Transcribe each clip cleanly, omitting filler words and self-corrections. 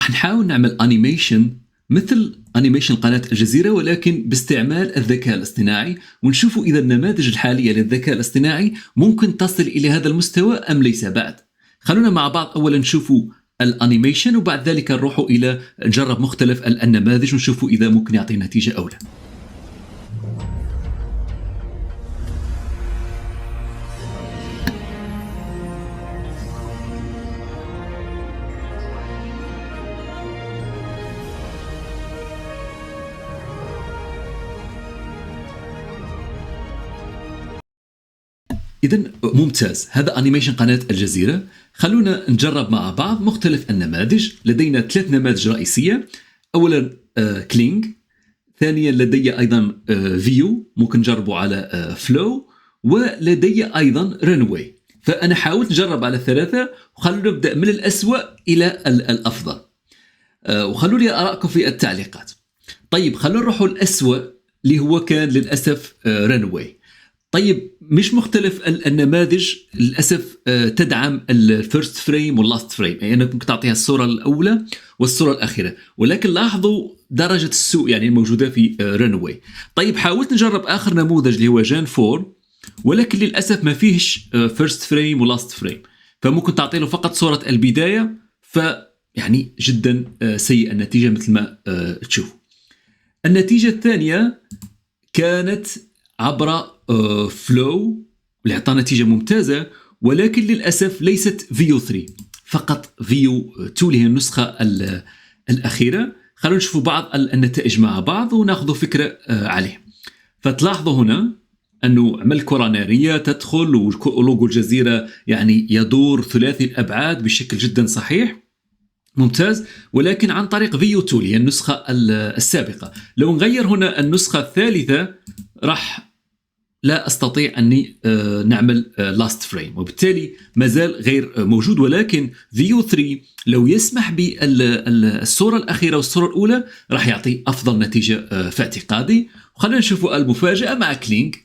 نحاول نعمل انيميشن مثل انيميشن قناة الجزيرة، ولكن باستعمال الذكاء الاصطناعي، ونشوف إذا النماذج الحالية للذكاء الاصطناعي ممكن تصل إلى هذا المستوى أم ليس بعد. خلونا مع بعض أولا نشوف الانيميشن، وبعد ذلك نروح إلى نجرب مختلف النماذج ونشوف إذا ممكن يعطي نتيجة أو لا. إذن ممتاز، هذا أنيميشن قناة الجزيرة. خلونا نجرب مع بعض مختلف النماذج. لدينا 3 نماذج رئيسية. أولا كلينج، ثانيا لدي أيضا فيو، ممكن نجربه على فلو، ولدي أيضا رنوي. فأنا حاولت نجرب على 3، وخلونا نبدأ من الأسوأ إلى الأفضل، وخلوا لي آراءكم في التعليقات. طيب خلونا نروح الأسوأ اللي هو كان للأسف رنوي. طيب مش مختلف النماذج للأسف تدعم الفيرست فريم واللاست فريم، يعني أنك ممكن تعطيها الصورة الأولى والصورة الأخيرة، ولكن لاحظوا درجة السوء يعني الموجودة في رنوي. طيب حاولت نجرب آخر نموذج اللي هو جان 4، ولكن للأسف ما فيهش فيرست فريم ولاست فريم، فممكن تعطي له فقط صورة البداية، فيعني جدا سيء النتيجة مثل ما تشوفوا. النتيجة الثانية كانت عبر فلو اللي اعطى نتيجة ممتازة، ولكن للأسف ليست فيو 3، فقط فيو 2 اللي هي النسخة الأخيرة. خلونا نشوفوا بعض النتائج مع بعض وناخذ فكرة عليه. فتلاحظوا هنا أنه عمل كرة نارية تدخل، ولوجو الجزيرة يعني يدور ثلاثي الأبعاد بشكل جدا صحيح ممتاز، ولكن عن طريق فيو 2 اللي هي النسخة السابقة. لو نغير هنا النسخة الثالثة راح لا أستطيع أني نعمل لاست فريم، وبالتالي مازال غير موجود. ولكن فيو 3 لو يسمح بالصورة الأخيرة والصورة الأولى راح يعطي أفضل نتيجة في اعتقادي. وخلينا نشوف المفاجأة مع كلينج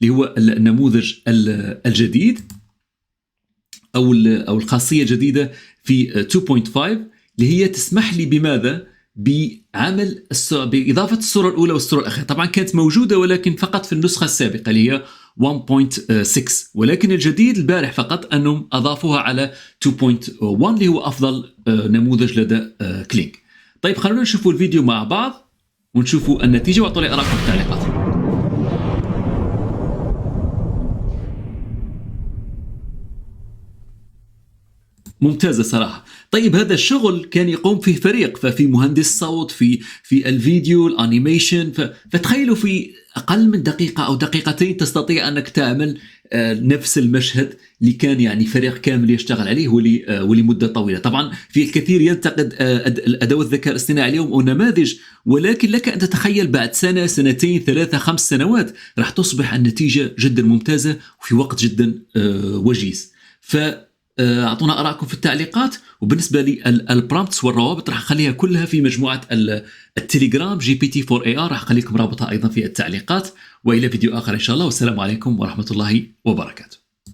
اللي هو النموذج الجديد أو الخاصية الجديدة في 2.5 اللي هي تسمح لي بماذا؟ بعمل بإضافة الصورة الأولى والصورة الأخيرة. طبعا كانت موجودة ولكن فقط في النسخة السابقة اللي هي 1.6، ولكن الجديد البارح فقط أنهم أضافوها على 2.1 اللي هو أفضل نموذج لدى كلينج. طيب خلونا نشوفوا الفيديو مع بعض ونشوفوا النتيجة، واعطوا لي آراءكم في التعليقات. ممتازة صراحة. طيب هذا الشغل كان يقوم فيه فريق، ففي مهندس صوت، في الفيديو الانيميشن، فتخيلوا في أقل من دقيقة أو دقيقتين تستطيع أنك تعمل نفس المشهد اللي كان يعني فريق كامل يشتغل عليه ولمدة طويلة. طبعا في الكثير ينتقد أدوات الذكاء الاصطناعي اليوم ونماذج، ولكن لك أن تتخيل بعد سنة، سنتين، 3، 5 سنوات راح تصبح النتيجة جدا ممتازة وفي وقت جدا وجيز. أعطونا آراءكم في التعليقات. وبالنسبة لي البرامبتس والروابط راح أخليها كلها في مجموعة التليجرام GPT4AI، راح أخليكم رابطها أيضا في التعليقات. وإلى فيديو آخر إن شاء الله، والسلام عليكم ورحمة الله وبركاته.